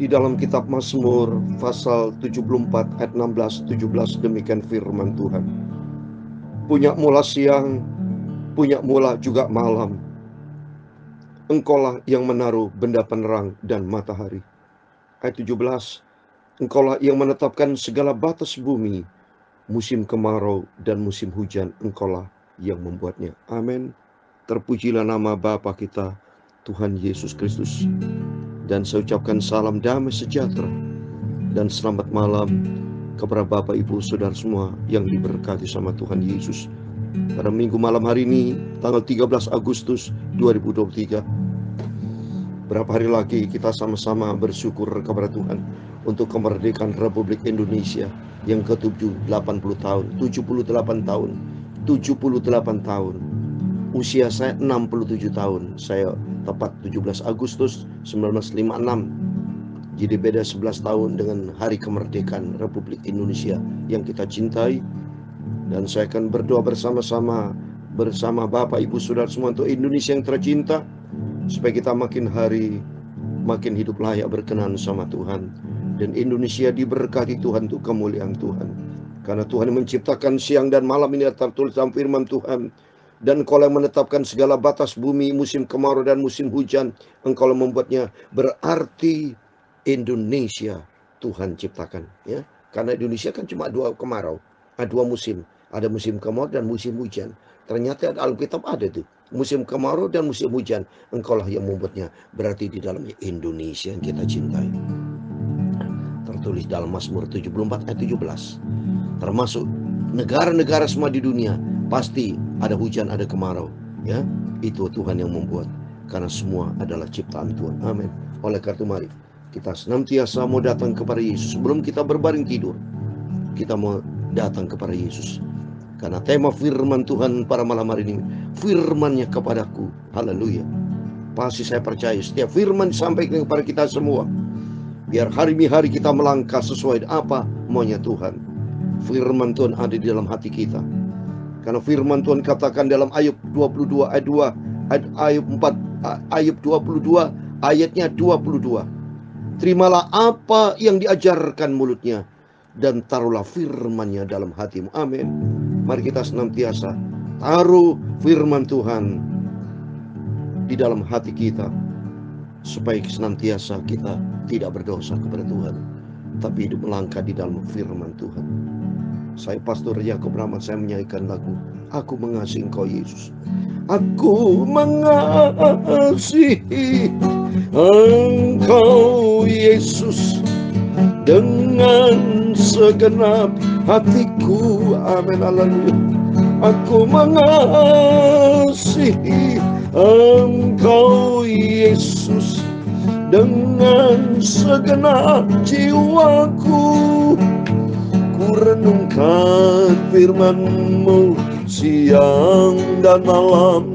Di dalam kitab Mazmur pasal 74 ayat 16-17 demikian firman Tuhan. Punya mula siang, punya mula juga malam. Engkaulah yang menaruh benda penerang dan matahari. Ayat 17, Engkaulah yang menetapkan segala batas bumi, musim kemarau dan musim hujan, Engkaulah yang membuatnya. Amin. Terpujilah nama Bapa kita, Tuhan Yesus Kristus. Dan saya ucapkan salam damai sejahtera dan selamat malam kepada Bapak, Ibu, Saudara semua yang diberkati sama Tuhan Yesus. Pada minggu malam hari ini, tanggal 13 Agustus 2023, berapa hari lagi kita sama-sama bersyukur kepada Tuhan untuk kemerdekaan Republik Indonesia yang ke-80 tahun, 78 tahun, 78 tahun. Usia saya 67 tahun. Saya tepat 17 Agustus 1956. Jadi beda 11 tahun dengan hari kemerdekaan Republik Indonesia yang kita cintai. Dan saya akan berdoa bersama-sama bersama Bapak, Ibu, Saudara semua untuk Indonesia yang tercinta, supaya kita makin hari makin hidup layak berkenan sama Tuhan, dan Indonesia diberkati Tuhan untuk kemuliaan Tuhan. Karena Tuhan menciptakan siang dan malam ini tertulis dalam firman Tuhan. Dan Engkau yang menetapkan segala batas bumi, musim kemarau dan musim hujan, Engkau yang membuatnya. Berarti Indonesia Tuhan ciptakan, ya. Karena Indonesia kan cuma dua kemarau, dua musim, ada musim kemarau dan musim hujan. Ternyata Alkitab ada tuh, musim kemarau dan musim hujan, Engkaulah yang membuatnya. Berarti di dalamnya Indonesia yang kita cintai. Tertulis dalam Mazmur 74 ayat 17. Termasuk negara-negara semua di dunia pasti ada hujan, ada kemarau, ya. Itu Tuhan yang membuat, karena semua adalah ciptaan Tuhan. Amin. Oleh karena itu mari kita senantiasa mau datang kepada Yesus. Sebelum kita berbaring tidur, kita mau datang kepada Yesus. Karena tema firman Tuhan pada malam hari ini, firman-Nya kepadaku. Haleluya. Pasti saya percaya setiap firman disampaikan kepada kita semua, biar hari-hari kita melangkah sesuai apa maunya Tuhan. Firman Tuhan ada di dalam hati kita. Karena firman Tuhan katakan dalam Ayub 22 ayat 2, Ayub 4 Ayub 22 ayatnya 22. Terimalah apa yang diajarkan mulutnya, dan taruhlah firman-Nya dalam hatimu. Amin. Mari kita senantiasa taruh firman Tuhan di dalam hati kita, supaya senantiasa kita tidak berdosa kepada Tuhan, tapi hidup melangkah di dalam firman Tuhan. Saya Pastor Yakob Rahmat, saya menyanyikan lagu Aku Mengasihi Engkau Yesus. Aku mengasihi Engkau Yesus dengan segenap hatiku. Amin. Haleluya. Aku mengasihi Engkau Yesus dengan segenap jiwaku. Ku renungkan firman-Mu siang dan malam,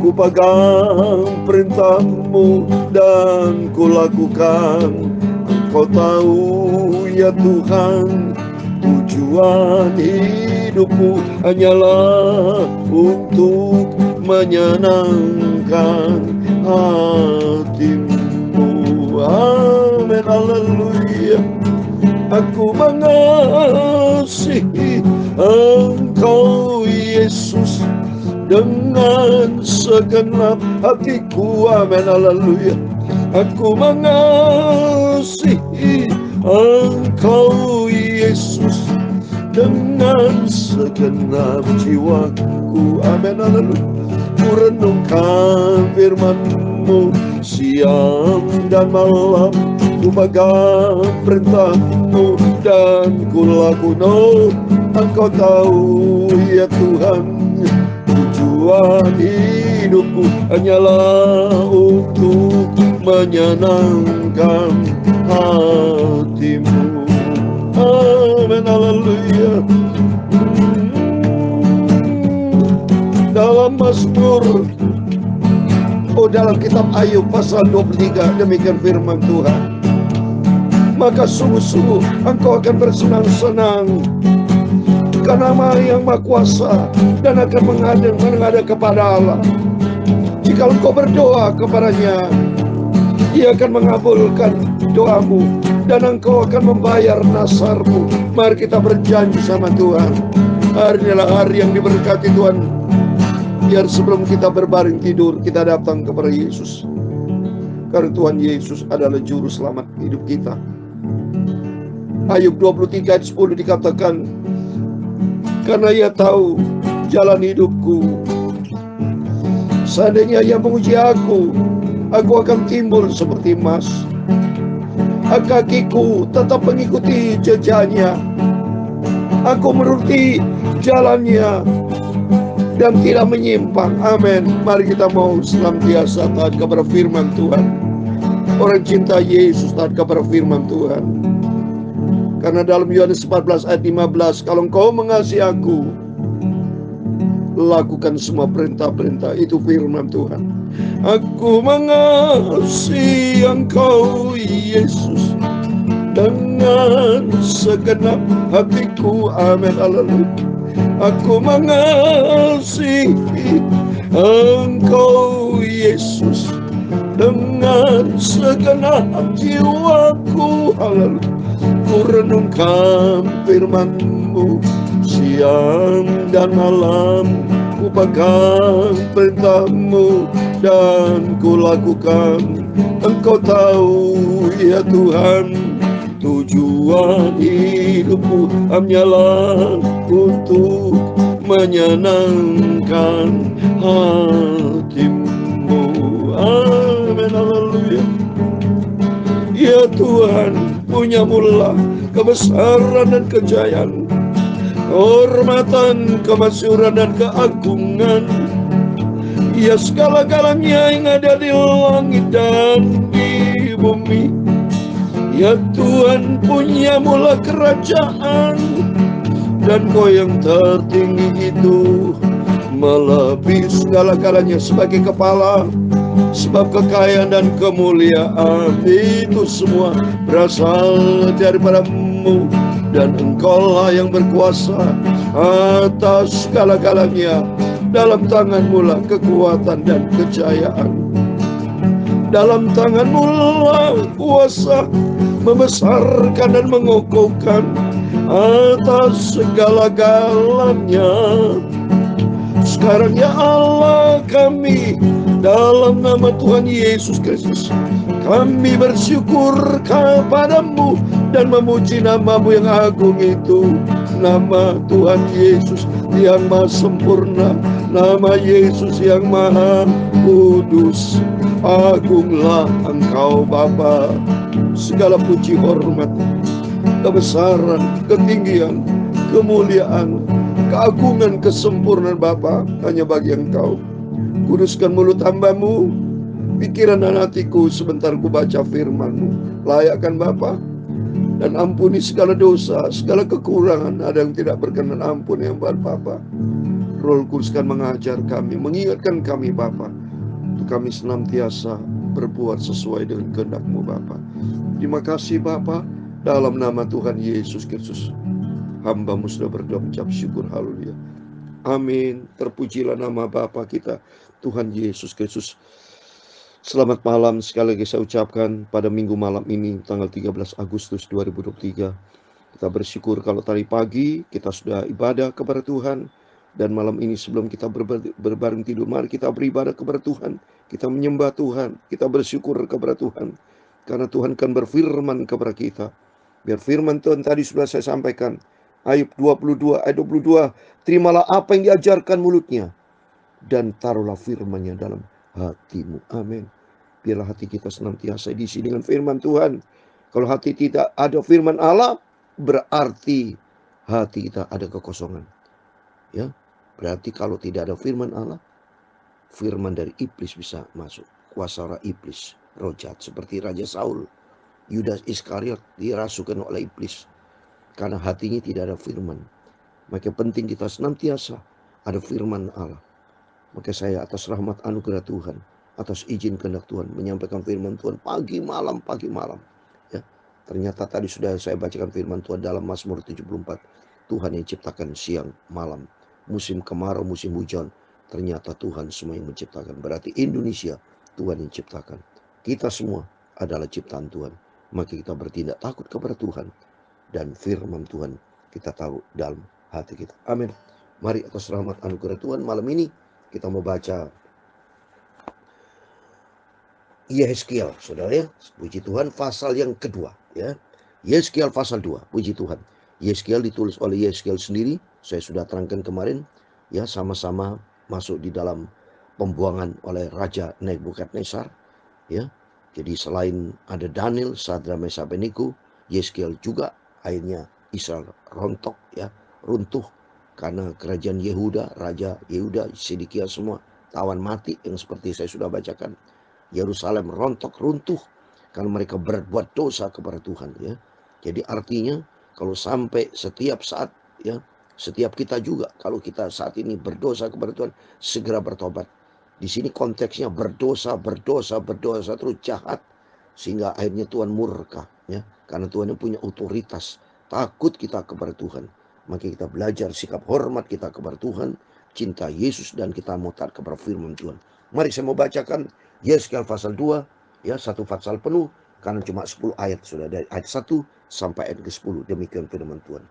ku pegang perintah-Mu dan ku lakukan. Engkau tahu ya Tuhan, tujuan hidupku hanyalah untuk menyenangkan hati-Mu. Amin. Haleluya. Aku mengasihi Engkau Yesus dengan segenap hatiku. Amin. Haleluya. Aku mengasihi Engkau Yesus dengan segenap jiwaku. Amin. Haleluya. Ku renungkan firman-Mu siang dan malam, ku pegang perintah-Mu dan ku lakukan. Engkau tahu ya Tuhan, tujuan hidupku hanyalah untuk menyenangkan hati-Mu. Amin. Haleluya. Dalam Mazmur, dalam kitab Ayub pasal 23 demikian firman Tuhan. Maka sungguh-sungguh Engkau akan bersenang-senang karena Yang Maha Kuasa, dan akan menghadap kepada Allah. Jika engkau berdoa kepadanya, Ia akan mengabulkan doamu, dan Engkau akan membayar nasarmu. Mari kita berjanji sama Tuhan. Hari ini adalah hari yang diberkati Tuhan. Biar sebelum kita berbaring tidur, kita datang kepada Yesus. Karena Tuhan Yesus adalah juru selamat hidup kita. Ayub 23 ayat 10 dikatakan, karena Ia tahu jalan hidupku. Seandainya Ia menguji aku akan timbul seperti emas. Kakiku tetap mengikuti jejaknya. Aku menuruti jalannya dan tidak menyimpang. Amin. Mari kita mau senantiasa taat kepada firman Tuhan. Orang cinta Yesus taat kepada firman Tuhan. Karena dalam Yohanes 14 ayat 15, kalau engkau mengasihi aku, lakukan semua perintah-perintah. Itu firman Tuhan. Aku mengasihi engkau Yesus dengan segenap hatiku. Amin. Haleluya. Aku mengasihi engkau Yesus dengan segenap jiwaku. Haleluya. Ku renungkan firman-Mu siang dan malam, ku pegang perintah-Mu dan ku lakukan. Engkau tahu ya Tuhan, tujuan hidupku hanyalah untuk menyenangkan hati-Mu. Amin. Haleluya. Ya Tuhan, punya-Mulah kebesaran dan kejayaan, kehormatan, kemasyhuran dan keagungan. Ya segala-galanya yang ada di langit dan di bumi. Ya Tuhan, punya-Mulah kerajaan, dan Kau yang tertinggi itu melebihi segala-galanya sebagai kepala. Sebab kekayaan dan kemuliaan itu semua berasal daripada-Mu, dan Engkau-lah yang berkuasa atas segala-galanya. Dalam tangan-Mu lah kekuatan dan kejayaan. Dalam tangan-Mu lah kuasa membesarkan dan mengokohkan atas segala-galanya. Sekarang ya Allah kami, dalam nama Tuhan Yesus Kristus, kami bersyukur kepada-Mu dan memuji nama-Mu yang agung itu. Nama Tuhan Yesus yang maha sempurna, nama Yesus yang maha kudus. Agunglah Engkau Bapa. Segala puji hormat, kebesaran, ketinggian, kemuliaan, keagungan, kesempurnaan Bapa hanya bagi Engkau. Kuduskan mulut hamba-Mu, pikiran dan hatiku sebentar ku baca firman-Mu. Layakkan Bapa, dan ampuni segala dosa, segala kekurangan. Ada yang tidak berkenan, ampun yang Bapa. Roh Kudus kan mengajar kami, mengingatkan kami Bapa, untuk kami senantiasa berbuat sesuai dengan kehendak-Mu Bapa. Terima kasih Bapa, dalam nama Tuhan Yesus Kristus hamba-Mu sudah berdoa mengucap syukur. Haleluya. Amin. Terpujilah nama Bapa kita, Tuhan Yesus Kristus. Selamat malam sekali lagi saya ucapkan pada minggu malam ini, tanggal 13 Agustus 2023. Kita bersyukur kalau tadi pagi kita sudah ibadah kepada Tuhan. Dan malam ini sebelum kita berbaring tidur, mari kita beribadah kepada Tuhan. Kita menyembah Tuhan, kita bersyukur kepada Tuhan. Karena Tuhan kan berfirman kepada kita. Biar firman Tuhan tadi sudah saya sampaikan. Ayub 22 ayat 22. Terimalah apa yang diajarkan mulutnya, dan taruhlah firman-Nya dalam hatimu. Amin. Biarlah hati kita senantiasa diisi dengan firman Tuhan. Kalau hati tidak ada firman Allah, berarti hati kita ada kekosongan. Ya, berarti kalau tidak ada firman Allah, firman dari iblis bisa masuk. Kuasa roh iblis, roh jahat, seperti Raja Saul, Yudas Iskariot, dirasukan oleh iblis. Karena hatinya tidak ada firman. Maka penting kita senantiasa ada firman Allah. Maka saya atas rahmat anugerah Tuhan, atas izin kehendak Tuhan, menyampaikan firman Tuhan pagi malam. Ya, ternyata tadi sudah saya bacakan firman Tuhan dalam Mazmur 74. Tuhan yang ciptakan siang malam, musim kemarau, musim hujan, ternyata Tuhan semua yang menciptakan. Berarti Indonesia Tuhan yang ciptakan. Kita semua adalah ciptaan Tuhan. maka kita bertindak takut kepada Tuhan, dan firman Tuhan kita tahu dalam hati kita. Amin. Mari atas rahmat anugerah Tuhan malam ini kita mau baca Yehezkiel, saudara ya. Puji Tuhan, pasal yang kedua ya. Yehezkiel pasal 2, puji Tuhan. Yehezkiel ditulis oleh Yehezkiel sendiri, saya sudah terangkan kemarin ya, sama-sama masuk di dalam pembuangan oleh Raja Nebukadnezar ya. Jadi selain ada Daniel, Sadra, Mesha, Abednego, Yehezkiel juga akhirnya Israel rontok ya, runtuh karena kerajaan Yehuda, Raja Yehuda, Sedekia semua tawan mati yang seperti saya sudah bacakan. Yerusalem rontok runtuh karena mereka berbuat dosa kepada Tuhan ya. Jadi artinya kalau sampai setiap saat ya, setiap kita juga kalau kita saat ini berdosa kepada Tuhan, segera bertobat. Di sini konteksnya berdosa terus jahat sehingga akhirnya Tuhan murka ya, karena Tuhan yang punya otoritas. Takut kita kepada Tuhan, maka kita belajar sikap hormat kita kepada Tuhan, cinta Yesus, dan kita mau taat kepada firman Tuhan. Mari saya mau bacakan Yehezkiel pasal 2 ya, satu pasal penuh karena cuma 10 ayat, sudah dari ayat 1 sampai ayat ke-10. Demikian firman Tuhan.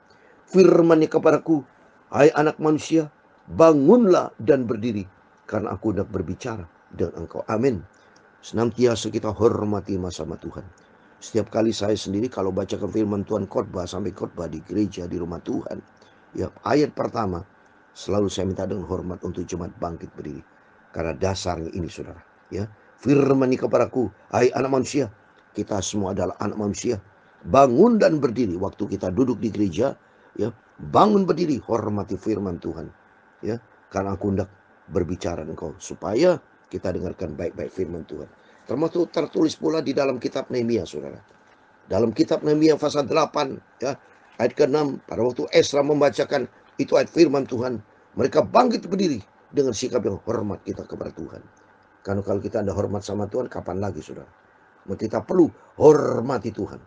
Firman-Nya kepadaku, hai anak manusia, bangunlah dan berdiri, karena aku hendak berbicara dengan engkau. Amin. Senantiasa kita hormati sama Tuhan. Setiap kali saya sendiri kalau bacakan firman Tuhan, khotbah sampai khotbah di gereja, di rumah Tuhan ya, ayat pertama selalu saya minta dengan hormat untuk jemaat bangkit berdiri, karena dasarnya ini saudara ya. Firman ini kepadaku, hai anak manusia, kita semua adalah anak manusia, bangun dan berdiri. Waktu kita duduk di gereja ya, bangun berdiri, hormati firman Tuhan ya, karena aku hendak berbicara engkau, supaya kita dengarkan baik-baik firman Tuhan. Termasuk tertulis pula di dalam kitab Nehemia saudara. Dalam kitab Nehemia pasal 8 ya, ayat ke-6, pada waktu Esra membacakan itu ayat firman Tuhan, mereka bangkit berdiri dengan sikap yang hormat kita kepada Tuhan. Karena kalau kita ada hormat sama Tuhan, kapan lagi saudara? Kita perlu hormati Tuhan,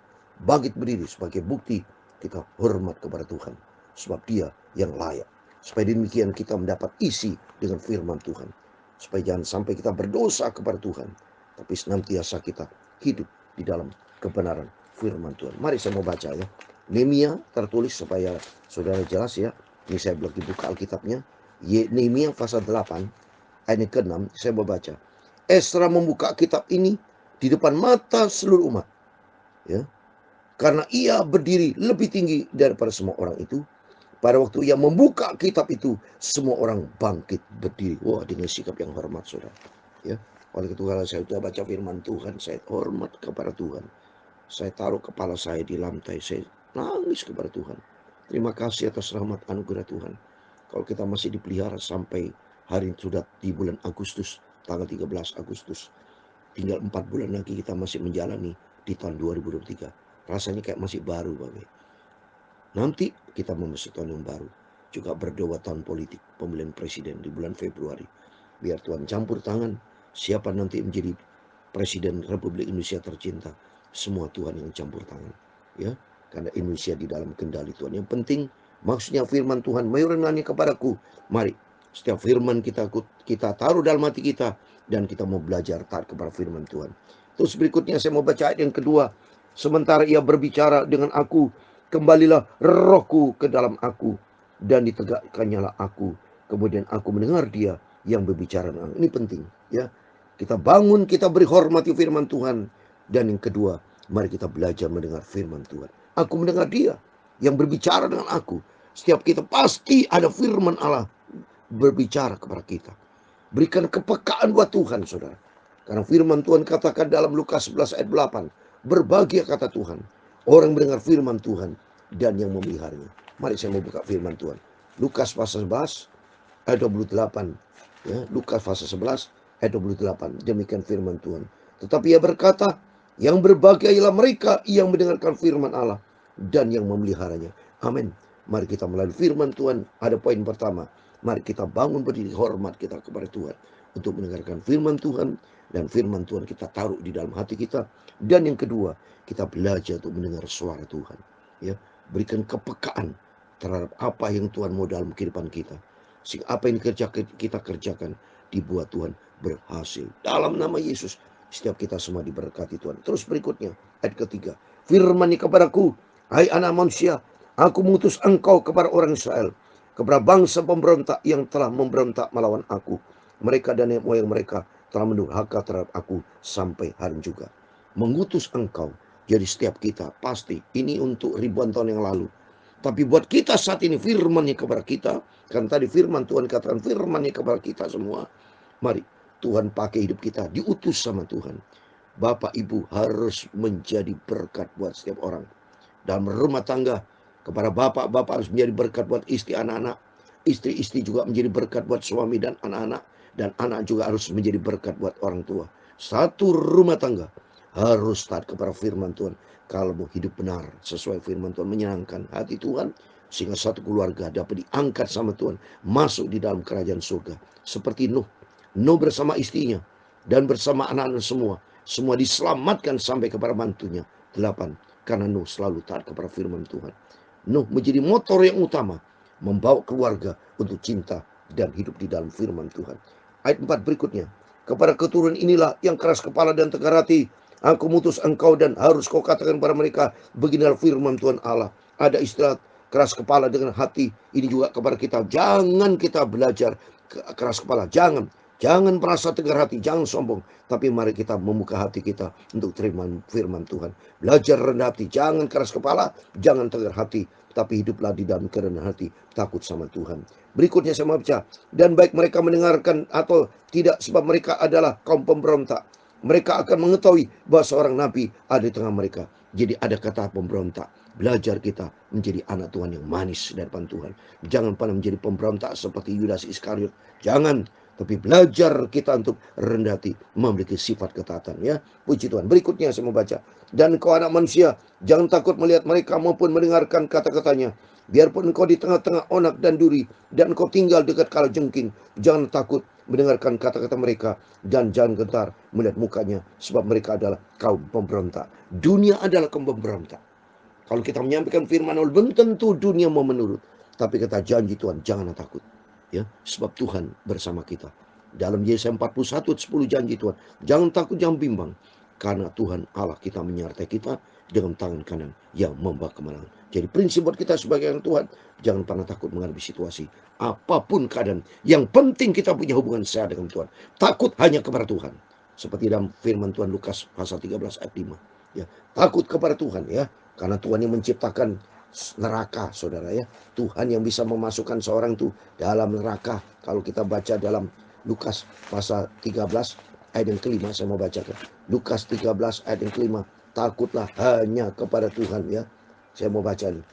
bangkit berdiri sebagai bukti kita hormat kepada Tuhan, sebab Dia yang layak. Supaya demikian kita mendapat isi dengan firman Tuhan, supaya jangan sampai kita berdosa kepada Tuhan, tapi senantiasa kita hidup di dalam kebenaran firman Tuhan. Mari saya mau baca ya. Nehemia tertulis supaya saudara jelas ya. Ini saya belum dibuka Alkitabnya. Nehemia pasal 8 ayat ke-6 saya mau baca. Esra membuka kitab ini di depan mata seluruh umat ya, karena ia berdiri lebih tinggi daripada semua orang itu. Pada waktu ia membuka kitab itu, semua orang bangkit berdiri. Wah, dengan sikap yang hormat saudara ya. Oleh itu kalau saya sudah baca firman Tuhan, saya hormat kepada Tuhan, saya taruh kepala saya di lantai, saya nangis kepada Tuhan. Terima kasih atas rahmat anugerah Tuhan. Kalau kita masih dipelihara sampai hari ini, sudah di bulan Agustus, tanggal 13 Agustus. Tinggal 4 bulan lagi kita masih menjalani di tahun 2023. Rasanya kayak masih baru Bapak. Nanti kita memasuki tahun yang baru. Juga berdoa tahun politik, pemilihan presiden di bulan Februari. Biar Tuhan campur tangan, siapa nanti menjadi Presiden Republik Indonesia tercinta, semua Tuhan yang campur tangan ya, karena Indonesia di dalam kendali Tuhan. Yang penting maksudnya firman Tuhan, mayoritasnya kepadaku. Mari setiap firman kita taruh dalam hati kita, dan kita mau belajar taat kepada firman Tuhan. Terus berikutnya saya mau baca ayat yang kedua. Sementara ia berbicara dengan aku, kembalilah rohku ke dalam aku, dan ditegakkannya aku. Kemudian aku mendengar dia yang berbicara dengan aku. Ini penting ya. Kita bangun, kita beri hormati firman Tuhan. Dan yang kedua, mari kita belajar mendengar firman Tuhan. Aku mendengar dia yang berbicara dengan aku. Setiap kita pasti ada firman Allah berbicara kepada kita. Berikan kepekaan buat Tuhan saudara. Karena firman Tuhan katakan dalam Lukas 11 ayat 8, berbahagia kata Tuhan orang mendengar firman Tuhan dan yang memeliharanya. Mari saya mau buka firman Tuhan. Lukas pasal 11 ayat 28 ya, Lukas pasal 11 ayat 28. Demikian firman Tuhan. Tetapi ia berkata, yang berbahagia ialah mereka yang mendengarkan firman Allah dan yang memeliharanya. Amin. Mari kita melalui firman Tuhan. Ada poin pertama, mari kita bangun berdiri, hormat kita kepada Tuhan untuk mendengarkan firman Tuhan, dan firman Tuhan kita taruh di dalam hati kita. Dan yang kedua, kita belajar untuk mendengar suara Tuhan ya. Berikan kepekaan terhadap apa yang Tuhan mau dalam kehidupan kita, sehingga apa yang kita kerjakan dibuat Tuhan berhasil. Dalam nama Yesus, Setiap kita semua diberkati Tuhan. Terus berikutnya, ayat ketiga. Firman-Nya kepadaku, hai anak manusia, aku mengutus engkau kepada orang Israel, kepada bangsa pemberontak yang telah memberontak melawan aku. Mereka dan nenek moyang mereka telah mendurhaka terhadap aku sampai hari juga. Mengutus engkau. Jadi setiap kita pasti ini untuk ribuan tahun yang lalu. Tapi buat kita saat ini firman-Nya kepada kita. Kan tadi firman Tuhan katakan firman-Nya kepada kita semua. Mari Tuhan pakai hidup kita, diutus sama Tuhan. Bapak Ibu harus menjadi berkat buat setiap orang. Dalam rumah tangga, kepada bapak-bapak harus menjadi berkat buat istri anak-anak. Istri-istri juga menjadi berkat buat suami dan anak-anak. Dan anak juga harus menjadi berkat buat orang tua. Satu rumah tangga harus taat kepada firman Tuhan. Kalau mau hidup benar sesuai firman Tuhan, menyenangkan hati Tuhan, sehingga satu keluarga dapat diangkat sama Tuhan, masuk di dalam kerajaan surga. Seperti Nuh bersama istrinya dan bersama anak-anak semua diselamatkan sampai kepada mantunya. 8. Karena Nuh selalu taat kepada firman Tuhan. Nuh menjadi motor yang utama, membawa keluarga untuk cinta dan hidup di dalam firman Tuhan. Ayat 4 berikutnya. Kepada keturunan inilah yang keras kepala dan tegar hati, aku mutus engkau dan harus kau katakan kepada mereka, beginilah firman Tuhan Allah. Ada istilah keras kepala dengan hati. Ini juga kepada kita. Jangan kita belajar keras kepala. Jangan merasa tegar hati, jangan sombong. Tapi mari kita membuka hati kita untuk terima firman Tuhan. Belajar rendah hati, jangan keras kepala, jangan tegar hati. Tapi hiduplah di dalam kerendahan hati, takut sama Tuhan. Berikutnya saya mau baca. Dan baik mereka mendengarkan atau tidak, sebab mereka adalah kaum pemberontak. Mereka akan mengetahui bahwa seorang nabi ada di tengah mereka. Jadi ada kata pemberontak. Belajar kita menjadi anak Tuhan yang manis di depan Tuhan. Jangan pernah menjadi pemberontak seperti Yudas Iskariot. Jangan. Tapi belajar kita untuk rendah hati, memiliki sifat ketaatan, ya. Puji Tuhan. Berikutnya saya mau baca. Dan kau anak manusia, jangan takut melihat mereka maupun mendengarkan kata-katanya. Biarpun engkau di tengah-tengah onak dan duri, dan engkau tinggal dekat kalajengking, jangan takut mendengarkan kata-kata mereka, dan jangan gentar melihat mukanya, sebab mereka adalah kaum pemberontak. Dunia adalah kaum pemberontak. Kalau kita menyampaikan firman Allah, belum tentu dunia mau menurut. Tapi kata janji Tuhan, jangan takut. Ya, sebab Tuhan bersama kita. Dalam Yesaya 41:10 janji Tuhan, jangan takut, jangan bimbang, karena Tuhan Allah kita menyertai kita dengan tangan kanan yang membawa kemenangan. Jadi prinsip buat kita sebagai orang Tuhan, jangan pernah takut menghadapi situasi apapun keadaan. Yang penting kita punya hubungan sehat dengan Tuhan. Takut hanya kepada Tuhan. Seperti dalam firman Tuhan Lukas pasal 13 ayat 5. Ya, takut kepada Tuhan, ya, karena Tuhan yang menciptakan neraka, saudara, ya. Tuhan yang bisa memasukkan seorang itu dalam neraka. Kalau kita baca dalam Lukas pasal 13 ayat yang kelima, saya mau bacakan. Lukas 13 ayat yang kelima. Takutlah hanya kepada Tuhan, ya. Saya mau baca nih.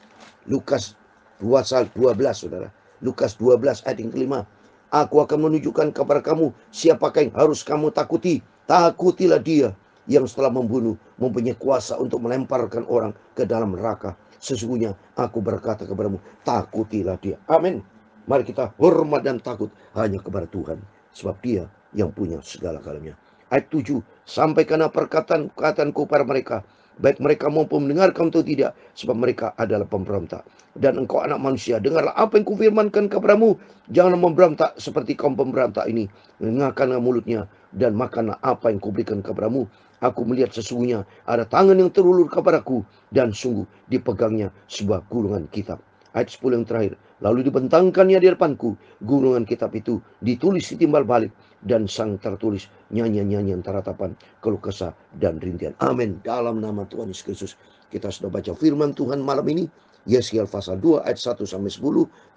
Lukas 12, saudara. Lukas 12 ayat yang kelima. Aku akan menunjukkan kepada kamu siapakah yang harus kamu takuti. Takutilah dia yang setelah membunuh mempunyai kuasa untuk melemparkan orang ke dalam neraka. Sesungguhnya aku berkata kepadamu, takutilah dia. Amin. Mari kita hormat dan takut hanya kepada Tuhan, sebab dia yang punya segala-galanya. Ayat 7, sampaikanlah perkataan-perkataanku pada mereka, baik mereka maupun mendengarkan atau tidak, sebab mereka adalah pemberontak. Dan engkau anak manusia, dengarlah apa yang kufirmankan kepadamu. Janganlah memberontak seperti kaum pemberontak ini. Dengarkanlah mulutnya dan makanlah apa yang kuberikan kepadamu. Aku melihat sesungguhnya ada tangan yang terulur kepadaku, dan sungguh dipegangnya sebuah gulungan kitab. Ayat 10 yang terakhir. Lalu dibentangkannya di depanku gulungan kitab itu, ditulis di timbal balik, dan sang tertulis nyanyian-nyanyian taratapan, keluh kesah dan rintihan. Amin. Dalam nama Tuhan Yesus Kristus, kita sudah baca firman Tuhan malam ini. Yesaya pasal 2 ayat 1-10.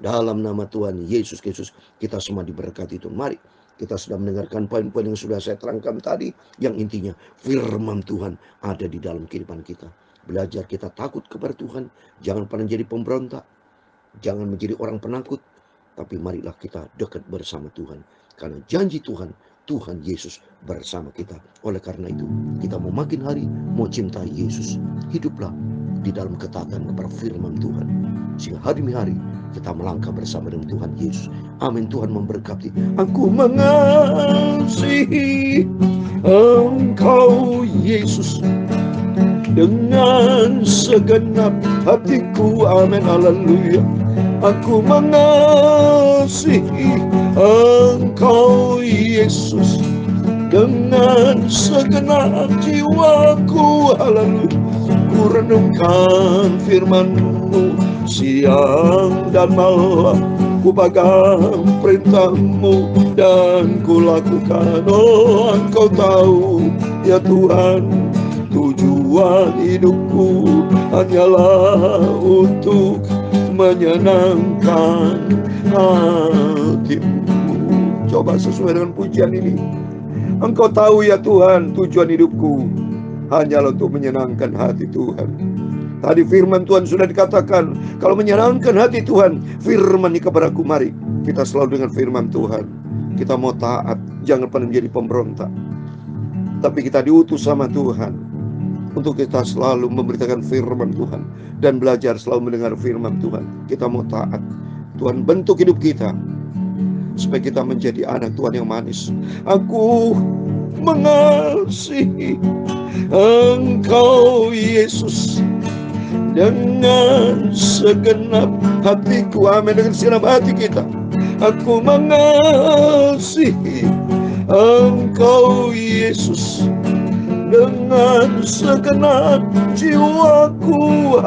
Dalam nama Tuhan Yesus Kristus, kita semua diberkati Tuhan. Mari kita sudah mendengarkan poin-poin yang sudah saya terangkan tadi, yang intinya firman Tuhan ada di dalam kehidupan kita. Belajar kita takut kepada Tuhan, jangan pernah jadi pemberontak, jangan menjadi orang penakut, tapi marilah kita dekat bersama Tuhan, karena janji Tuhan, Tuhan Yesus bersama kita. Oleh karena itu, kita mau makin hari mau cintai Yesus, hiduplah di dalam ketaatan kepada firman Tuhan, sehingga hari demi hari kita melangkah bersama dengan Tuhan Yesus. Amin. Tuhan memberkati. Aku mengasihi Engkau Yesus dengan segenap hatiku. Amin. Haleluya. Aku mengasihi Engkau Yesus dengan segenap jiwaku. Haleluya. Ku renungkan firman-Mu siang dan malam, ku pegang perintah-Mu dan ku lakukan. Oh, Engkau tahu ya Tuhan, tujuan hidupku hanyalah untuk menyenangkan hati-Mu. Coba sesuai dengan pujian ini. Engkau tahu ya Tuhan, tujuan hidupku hanyalah untuk menyenangkan hati Tuhan. Tadi firman Tuhan sudah dikatakan, kalau menyenangkan hati Tuhan, firman ini kepadaku. Mari kita selalu dengan firman Tuhan. Kita mau taat, jangan pernah menjadi pemberontak. Tapi kita diutus sama Tuhan untuk kita selalu memberitakan firman Tuhan dan belajar selalu mendengar firman Tuhan. Kita mau taat. Tuhan bentuk hidup kita supaya kita menjadi anak Tuhan yang manis. Aku mengasihi Engkau Yesus dengan segenap hatiku. Amin. Dengan segenap hati kita. Aku mengasihi Engkau Yesus dengan segenap jiwaku.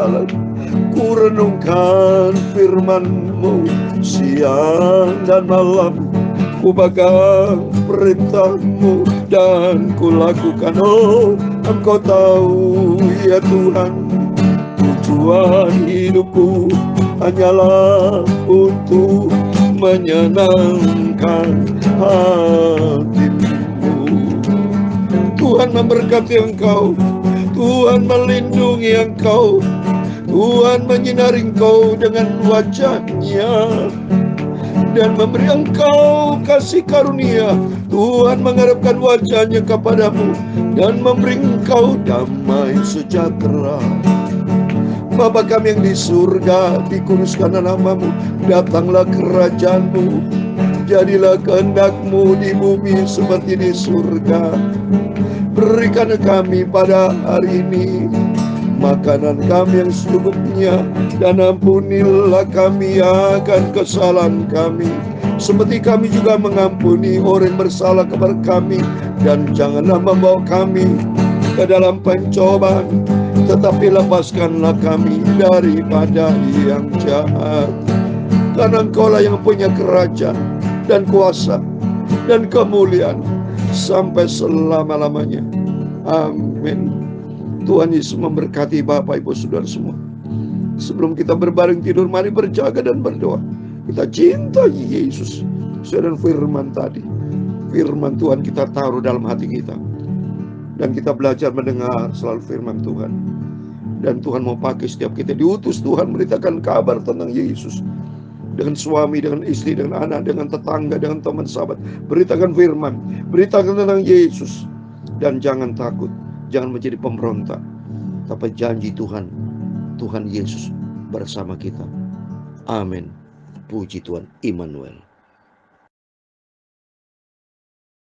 Ku renungkan firman-Mu siang dan malam, ku pegang perintah-Mu dan ku lakukan. Oh, Engkau tahu ya Tuhan, tujuan hidupku hanyalah untuk menyenangkan hati-Mu. Tuhan memberkati engkau, Tuhan melindungi engkau, Tuhan menyinari engkau dengan wajah-Nya dan memberi engkau kasih karunia. Tuhan mengharapkan wajah-Nya kepadamu dan memberi engkau damai sejahtera. Bapa kami yang di surga, dikuduskanlah nama-Mu, datanglah kerajaan-Mu, jadilah kehendak-Mu di bumi seperti di surga. Berikan kami pada hari ini makanan kami yang secukupnya, dan ampunilah kami akan kesalahan kami, seperti kami juga mengampuni orang yang bersalah kepada kami. Dan janganlah membawa kami ke dalam pencobaan, tetapi lepaskanlah kami daripada yang jahat. Karena Engkau lah yang punya kerajaan dan kuasa dan kemuliaan sampai selama-lamanya. Amin. Tuhan Yesus memberkati Bapak Ibu Saudara semua. Sebelum kita berbaring tidur, mari berjaga dan berdoa. Kita cintai Yesus sesuai dengan firman tadi. Firman Tuhan kita taruh dalam hati kita, dan kita belajar mendengar selalu firman Tuhan. Dan Tuhan mau pakai setiap kita diutus Tuhan memberitakan kabar tentang Yesus. Dengan suami, dengan istri, dengan anak, dengan tetangga, dengan teman sahabat. Beritakan firman, beritakan tentang Yesus. Dan jangan takut, jangan menjadi pemberontak. Tapi janji Tuhan, Tuhan Yesus bersama kita. Amin. Puji Tuhan, Immanuel.